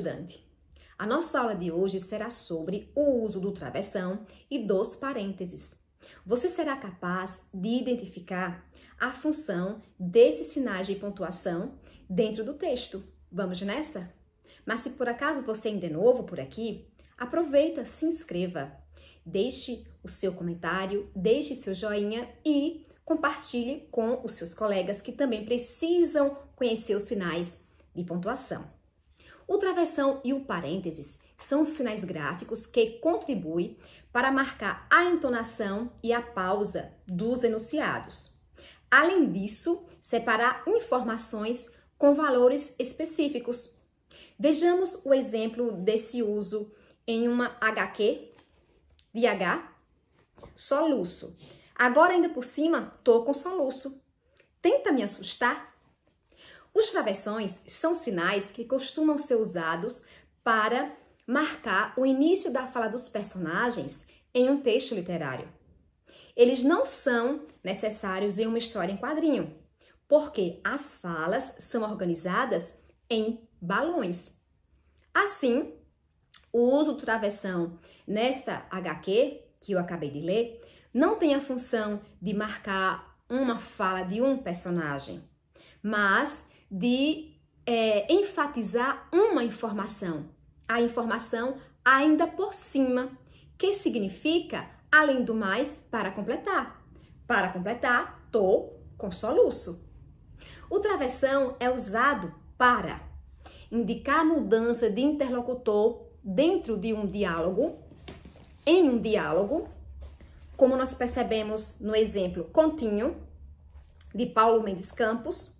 estudante! A nossa aula de hoje será sobre o uso do travessão e dos parênteses. Você será capaz de identificar a função desses sinais de pontuação dentro do texto. Vamos nessa? Mas se por acaso você ainda é novo por aqui, aproveita, se inscreva, deixe o seu comentário, deixe seu joinha e compartilhe com os seus colegas que também precisam conhecer os sinais de pontuação. O travessão e o parênteses são os sinais gráficos que contribuem para marcar a entonação e a pausa dos enunciados. Além disso, separar informações com valores específicos. Vejamos o exemplo desse uso em uma HQ de H, soluço. Agora ainda por cima, tô com soluço. Tenta me assustar? Os travessões são sinais que costumam ser usados para marcar o início da fala dos personagens em um texto literário. Eles não são necessários em uma história em quadrinho, porque as falas são organizadas em balões. Assim, o uso do travessão nessa HQ, que eu acabei de ler, não tem a função de marcar uma fala de um personagem, mas de enfatizar uma informação, a informação ainda por cima, que significa, além do mais, para completar. Para completar, tô com soluço. O travessão é usado para indicar mudança de interlocutor dentro de um diálogo, em um diálogo, como nós percebemos no exemplo Continho, de Paulo Mendes Campos.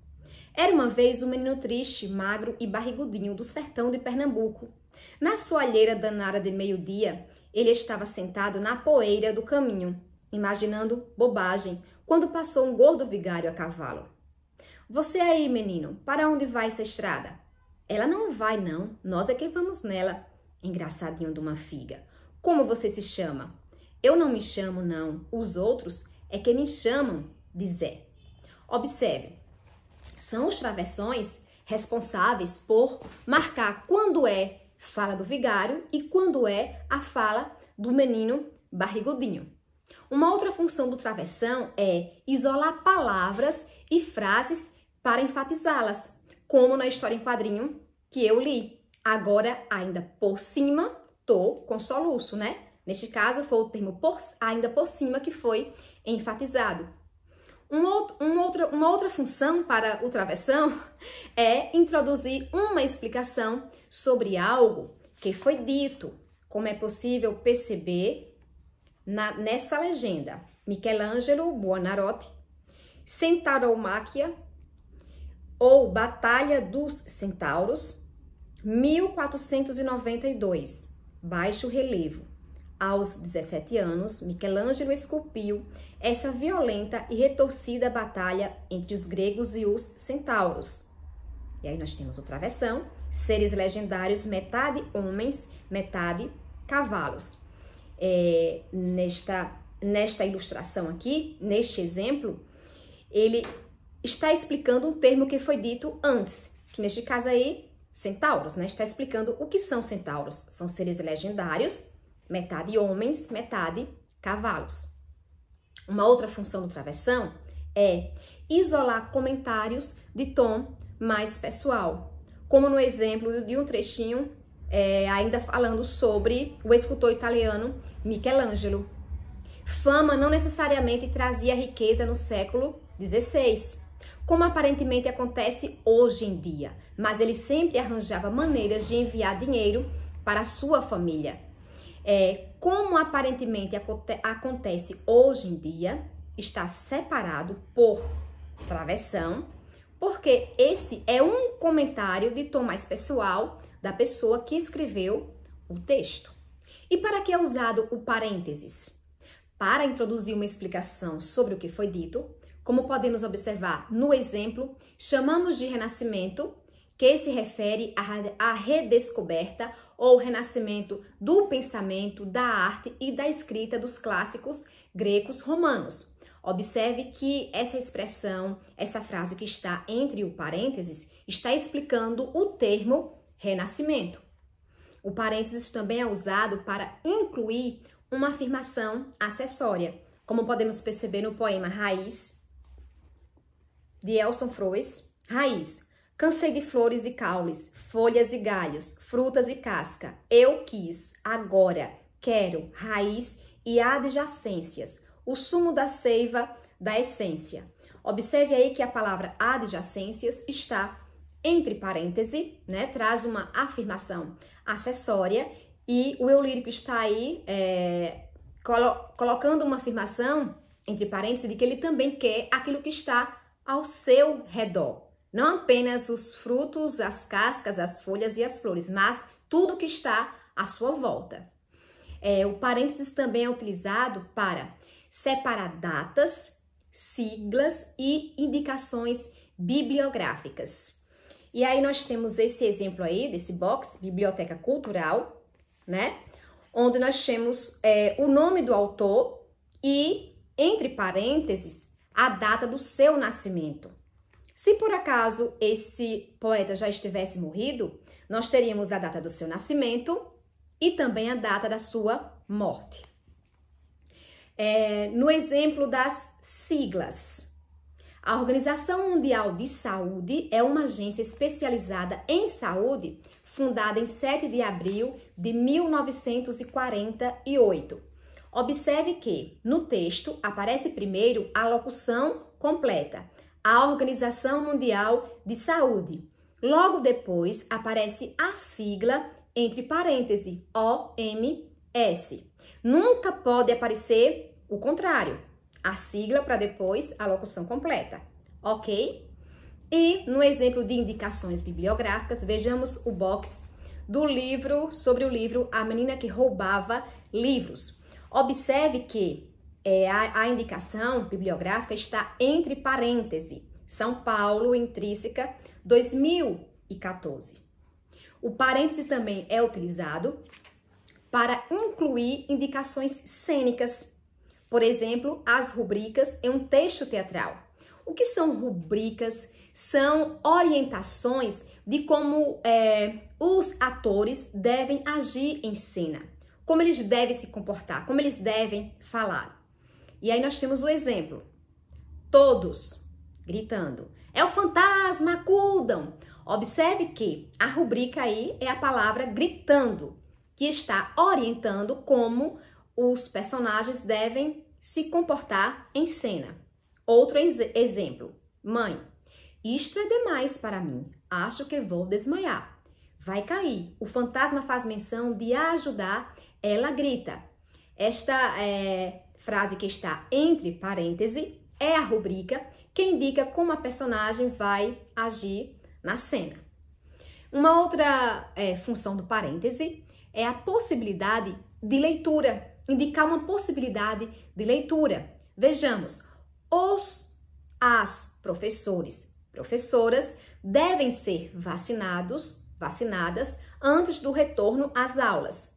Era uma vez um menino triste, magro e barrigudinho do sertão de Pernambuco. Na soalheira danada de meio-dia, ele estava sentado na poeira do caminho, imaginando bobagem, quando passou um gordo vigário a cavalo. Você aí, menino, para onde vai essa estrada? Ela não vai, não. Nós é que vamos nela. Engraçadinho de uma figa. Como você se chama? Eu não me chamo, não. Os outros é que me chamam de Zé. Observe. São os travessões responsáveis por marcar quando é fala do vigário e quando é a fala do menino barrigudinho. Uma outra função do travessão é isolar palavras e frases para enfatizá-las, como na história em quadrinho que eu li. Agora, ainda por cima, tô com soluço, né? Neste caso, foi o termo ainda por cima que foi enfatizado. Uma outra função para o travessão é introduzir uma explicação sobre algo que foi dito, como é possível perceber nessa legenda. Michelangelo Buonarroti, Centauromáquia ou Batalha dos Centauros, 1492, baixo relevo. Aos 17 anos, Michelangelo esculpiu essa violenta e retorcida batalha entre os gregos e os centauros. E aí nós temos o travessão, seres legendários, metade homens, metade cavalos. Nesta ilustração aqui, neste exemplo, ele está explicando um termo que foi dito antes, que neste caso aí, centauros, né? Está explicando o que são centauros. São seres legendários, metade homens, metade cavalos. Uma outra função do travessão é isolar comentários de tom mais pessoal, como no exemplo de um trechinho ainda falando sobre o escultor italiano Michelangelo. Fama não necessariamente trazia riqueza no século XVI, como aparentemente acontece hoje em dia, mas ele sempre arranjava maneiras de enviar dinheiro para a sua família. Como aparentemente acontece hoje em dia, está separado por travessão, porque esse é um comentário de tom mais pessoal da pessoa que escreveu o texto. E para que é usado o parênteses? Para introduzir uma explicação sobre o que foi dito, como podemos observar no exemplo, chamamos de renascimento, que se refere à redescoberta ou renascimento do pensamento, da arte e da escrita dos clássicos gregos romanos. Observe que essa expressão, essa frase que está entre o parênteses, está explicando o termo renascimento. o parênteses também é usado para incluir uma afirmação acessória, como podemos perceber no poema Raiz, de Elson Froes. Raiz: cansei de flores e caules, folhas e galhos, frutas e casca. Eu quis, agora, quero, raiz e adjacências, o sumo da seiva da essência. Observe aí que a palavra adjacências está entre parênteses, né? Traz uma afirmação acessória e o eu lírico está aí colocando uma afirmação entre parênteses de que ele também quer aquilo que está ao seu redor. Não apenas os frutos, as cascas, as folhas e as flores, mas tudo que está à sua volta. O parênteses também é utilizado para separar datas, siglas e indicações bibliográficas. E aí nós temos esse exemplo aí, desse box, Biblioteca Cultural, né? Onde nós temos o nome do autor e, entre parênteses, a data do seu nascimento. Se por acaso esse poeta já estivesse morrido, nós teríamos a data do seu nascimento e também a data da sua morte. No exemplo das siglas, a Organização Mundial de Saúde é uma agência especializada em saúde fundada em 7 de abril de 1948. Observe que no texto aparece primeiro a locução completa, a Organização Mundial de Saúde. Logo depois aparece a sigla entre parênteses OMS. Nunca pode aparecer o contrário, a sigla para depois a locução completa, ok? E no exemplo de indicações bibliográficas, vejamos o box do livro, sobre o livro A Menina que Roubava Livros. Observe que a indicação bibliográfica está entre parênteses, São Paulo, Intrínseca, 2014. O parêntese também é utilizado para incluir indicações cênicas, por exemplo, as rubricas em um texto teatral. O que são rubricas? São orientações de como os atores devem agir em cena, como eles devem se comportar, como eles devem falar. E aí nós temos o exemplo. Todos gritando. É o fantasma, acudam! Observe que a rubrica aí é a palavra gritando, que está orientando como os personagens devem se comportar em cena. Outro exemplo. Mãe, isto é demais para mim. Acho que vou desmaiar. Vai cair. O fantasma faz menção de ajudar. Ela grita. Esta frase que está entre parênteses é a rubrica que indica como a personagem vai agir na cena. Uma outra função do parêntese é a possibilidade de leitura, indicar uma possibilidade de leitura. Vejamos, as professoras devem ser vacinadas antes do retorno às aulas.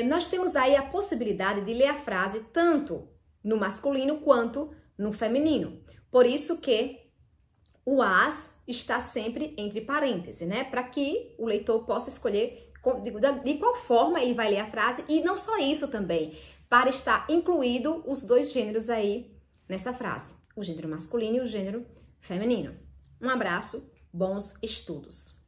Nós temos aí a possibilidade de ler a frase tanto no masculino quanto no feminino. Por isso que o as está sempre entre parênteses, né? Para que o leitor possa escolher de qual forma ele vai ler a frase e não só isso também, para estar incluído os dois gêneros aí nessa frase, o gênero masculino e o gênero feminino. Um abraço, bons estudos!